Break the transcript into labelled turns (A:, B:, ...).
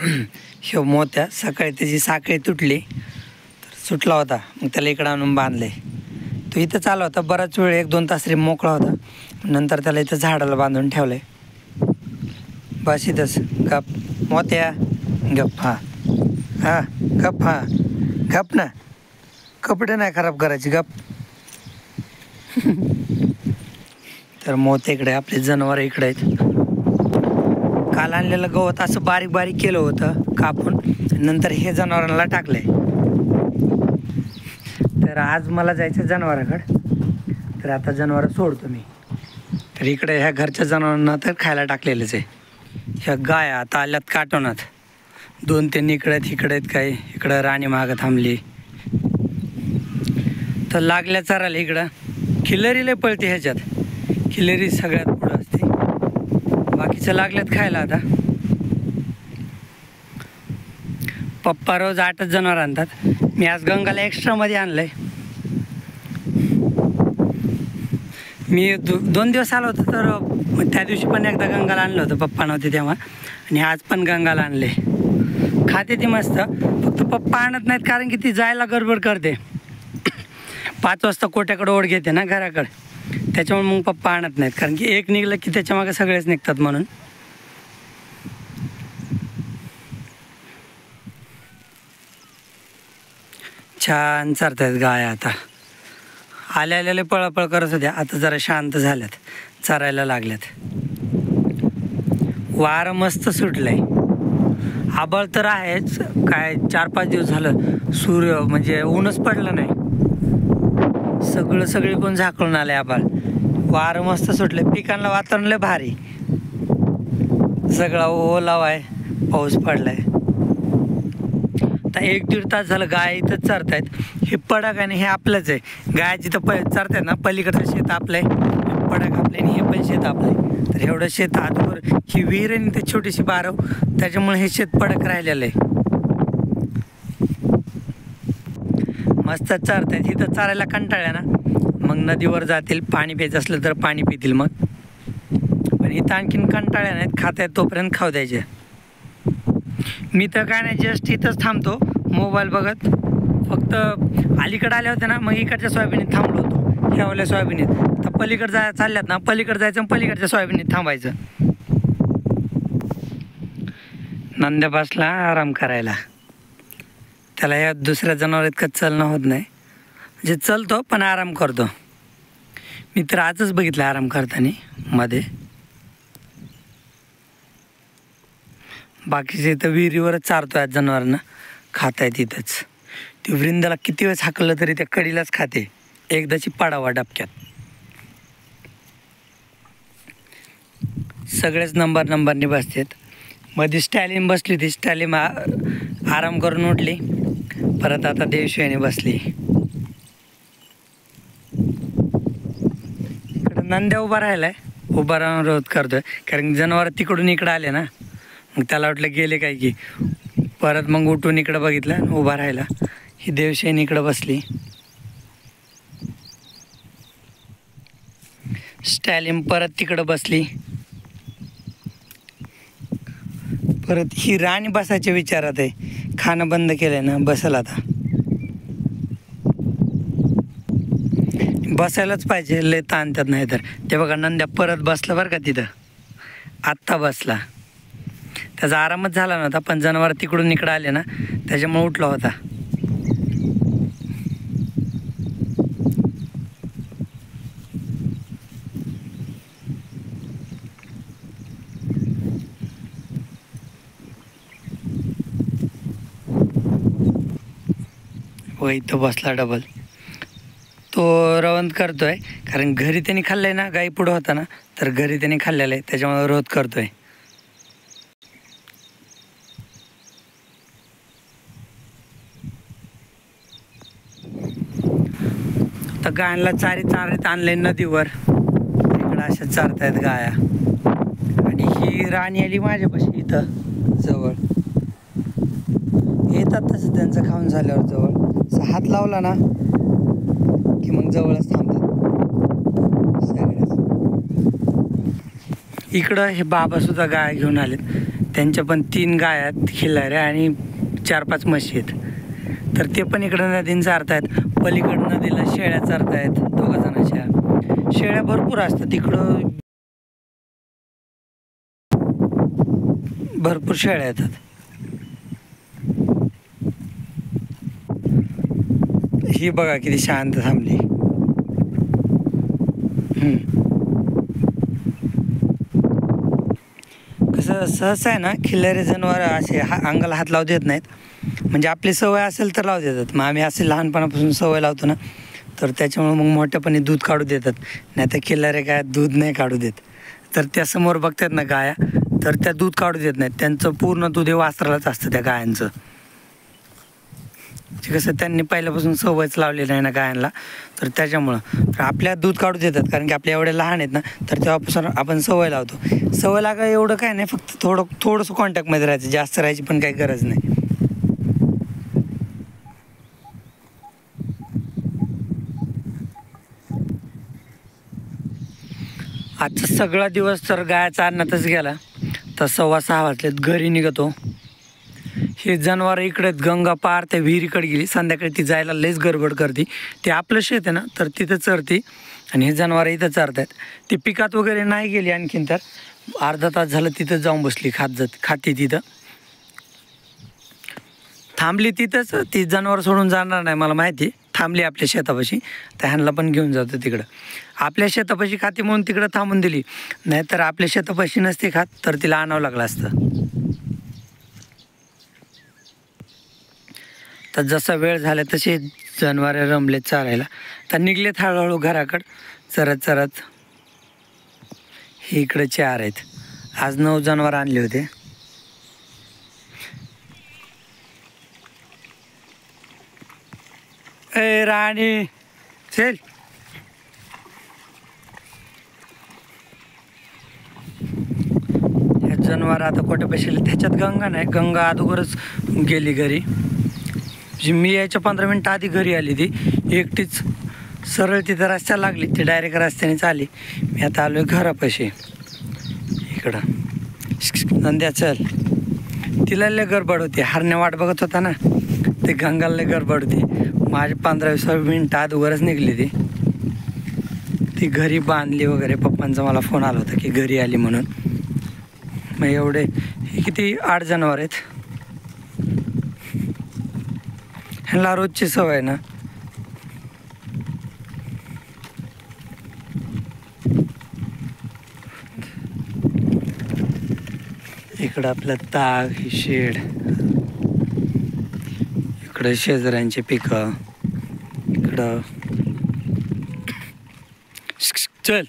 A: ह्यो मोत्या सकाळी त्याची साखळी तुटली तर सुटला होता, मग त्याला इकडं आणून बांधले. तो इथं चालला होता बराच वेळ, 1-2 तास तरी मोकळा होता. नंतर त्याला इथं झाडाला बांधून ठेवलं आहे. बस इथंच गप मोत्या, गप. हां हां गप, हां गप ना, कपडे नाही खराब करायचे, गप. तर मोत्या इकडे, आपले जनावर इकडे आहेत. काल आणलेलं गवत असं बारीक बारीक केलं होतं कापून, नंतर हे जनावरांना टाकलंय. तर आज मला जायचं जनावराकडं, तर आता जनावरं सोडतो मी. तर इकडे ह्या घरच्या जनावरांना तर खायला टाकलेलंच आहे. ह्या गाया आता आल्यात काटवनात, 2-3 इकडे आहेत, काही इकडं राणी मागं थांबली. तर लागल्या चराला इकडं खिल्लरी लय पळते, ह्याच्यात खिल्लरी सगळ्यात पुढं असते. बाकीचं लागल्यात खायला. आता पप्पा रोज 8च जनावर आणतात. मी आज गंगाला एक्स्ट्रामध्ये आणलं आहे. मी 2 दिवस आलो होतो, तर त्या दिवशी पण एकदा गंगाला आणलं होतं, पप्पा नव्हते तेव्हा. आणि आज पण गंगाला आणले. खाते ती मस्त, फक्त पप्पा आणत नाहीत कारण की ती जायला गडबड करते. 5 वाजता कोट्याकडे ओढ घेते ना घराकडे, त्याच्यामुळे मग पप्पा आणत नाहीत. कारण की एक निघलं की त्याच्या मागे सगळेच निघतात म्हणून. छान चरतायत गाय. आता आलेले पळपळ करत होत्या, आता जरा शांत झाल्यात, चरायला लागल्यात. वारं मस्त सुटलंय. आभाळ तर आहेच, काय 4-5 दिवस झालं सूर्य म्हणजे ऊनच पडलं नाही. सगळी कोण झाकळून आलंय आभाळ. वारं मस्त सुटलंय, पिकांना वातावरण लय भारी. सगळा ओलावा आहे, पाऊस पडलाय. आता 1-1.5 तास झालं गाय इथंच चरतायत. हे पडक आणि हे आपलंच आहे. गाय जिथं चरतायत ना, पलीकडचं शेत आपलं आहे, पडक आपलं आणि हे पण शेत आपलं आहे. तर एवढं शेत आजवर ही विहीर आहे ते छोटीशी बारव, त्याच्यामुळे हे शेत पडक राहिलेलं आहे. मस्त चरतायत. इथं चारायला कंटाळ्या ना, मग नदीवर जातील, पाणी प्यायचं असलं तर पाणी पितील. मग पण इथं आणखीन कंटाळ्या नाहीत, खातायत तोपर्यंत खाऊ द्यायचे. मी तर काय नाही, जस्ट इथंच थांबतो मोबाईल बघत. फक्त अलीकडे आले होते ना, मग इकडच्या सोयाबीनीत थांबलो होतो, ह्यावाल्या सोयाबीनीत. तर पलीकडे चालल्यात ना, पलीकडे जायचं आणि पलीकडच्या सोयाबीनीत थांबायचं. नंद्या बसला आराम करायला. त्याला या दुसऱ्या जनावर इतकं चलणं होत नाही, म्हणजे चलतो पण आराम करतो. मी तर आजच बघितलं आराम करताना मध्ये. बाकीचे इथं विहिरीवरच चारतो आज जनावरांना, खाताय तिथंच. ती वृंदाला किती वेळेस हाकलं तरी त्या कडीलाच खाते, एकदाची पाडावा डबक्यात. सगळेच नंबरने बसतात. मध्ये स्टॅलिन बसली होती, स्टॅलिन आराम करून उठली, परत आता देवशिवानी बसली. इकडं नंद्या उभा राहिलाय, उभा राहून रोध करतोय. कारण जनावर तिकडून इकडं आले ना, मग त्याला वाटलं गेले काय की, परत मग उठून इकडं बघितलं, उभा राहिला. ही देवशेनी इकडं बसली. स्टॅलिन परत तिकडं बसली. परत ही राणी बसायच्या विचारात आहे, खाणं बंद केलंय ना, बसल आता. बसायलाच पाहिजे, लय ताणतात नाही तर. ते बघा नंद्या परत बसला बरं का तिथं, आत्ता बसला. त्याचा आरामच झाला नव्हता, पण जनावर तिकडून इकडं आले ना, त्याच्यामुळे उठला होता. व इथं बसला डबल. तो रवंत करतोय, कारण घरी त्यांनी खाल्लंय ना, गाई पुढं होता ना, तर घरी त्यांनी खाल्लेलं आहे, त्याच्यामुळे रोध करतोय. तर गायांना चारीत आणलंय नदीवर, इकडं अशा चारतायत गाया. आणि ही राणी आली माझ्यापाशी इथं जवळ. येतात तसं त्यांचं खाऊन झाल्यावर जवळ हात लावला ना की मग जवळच थांबतात सगळ्याच. इकडं हे बाबा सुद्धा गाय घेऊन आलेत. त्यांच्या पण 3 गाय आहेत खिल्लाऱ्या आणि 4-5 म्हशी आहेत. तर ते पण इकडं नदीनं चारतायत. पलीकडं नदीला शेळ्या चारतायत 2 जणांच्या. शेळ्या भरपूर असतात इकडं, भरपूर शेळ्या येतात. ही बघा किती शांत थांबली. कसं सहसा आहे ना, खिल्लारी जनावर असे अंगाला हात लावू देत नाहीत. म्हणजे आपली सवय असेल तर लावू देतात. मग आम्ही असे लहानपणापासून सवय लावतो ना, तर त्याच्यामुळे मग मोठ्यापणी दूध काढू देतात. नाही तर खिल्लारे काय दूध नाही काढू देत. तर त्या समोर बघतात ना गाया, तर त्या दूध काढू देत नाहीत. त्यांचं पूर्ण दूध हे वासरालाच असतं त्या गायांचं. कसं त्यांनी पहिल्यापासून सवयच लावलेली आहे ना गायांना, तर त्याच्यामुळं तर आपल्या दूध काढू देतात. कारण की आपल्या एवढे लहान आहेत ना, तर तेव्हापासून आपण सवय लावतो. सवय लागा एवढं काय नाही, फक्त थोडंसं कॉन्टॅक्टमध्ये राहायचं, जास्त राहायची पण काही गरज नाही. आजचा सगळा दिवस तर गाया चारण्यातच गेला. तर 6:15 वाजलेत, घरी निघतो. हे जनावर इकडे गंगा पार त्या विहिरीकडे गेली. संध्याकाळी ती जायला लयच गडबड करते. ते आपलं शेत आहे ना, तर तिथं चरते आणि हे जनावर इथं चरतात. ती पिकात वगैरे नाही गेली आणखीन, तर अर्धा तास झालं तिथं जाऊन बसली, खाते तिथं थांबली. तिथंच ती जनावर सोडून जाणार नाही, मला माहिती. थांबली आपल्या शेतापाशी, तर ह्यांना पण घेऊन जातो तिकडं. आपल्या शेतापाशी खाते म्हणून तिकडं थांबून दिली, नाहीतर आपल्या शेतापाशी नसते खात तर तिला आणावं लागलं असतं. तर जसा वेळ झाला तसे जनावरे रमले चारायला. तर निघलेत हळूहळू घराकडं चरत चरत. हे इकडे 4 आहेत. आज 9 जनावर आणले होते. ए राणी चल. हे जनावर आता कुठे बसले, त्याच्यात गंगा नाही. गंगा अगोदरच गेली घरी. मी यायच्या 15 मिनटं आधी घरी आली. ती एकटीच सरळ तिथं रस्त्याला लागली, ती डायरेक्ट रस्त्यानेच आली. मी आता आलो आहे घरापाशी इकडं. नंद्या चल. तिला लय गडबड होती, हरण्या वाट बघत होता ना, ते गंगाला लय गडबड होती. माझे 15-20 मिनटं अगोदरच निघली. ती घरी बांधली वगैरे. पप्पांचा मला फोन आला होता की घरी आली म्हणून. मग एवढे हे किती 8 जनावर आहेत. ह्यांना रोजची सवय ना. इकडं आपलं ताग, ही शेड, इकडं शेजाऱ्यांचे पिकं, इकडं चल.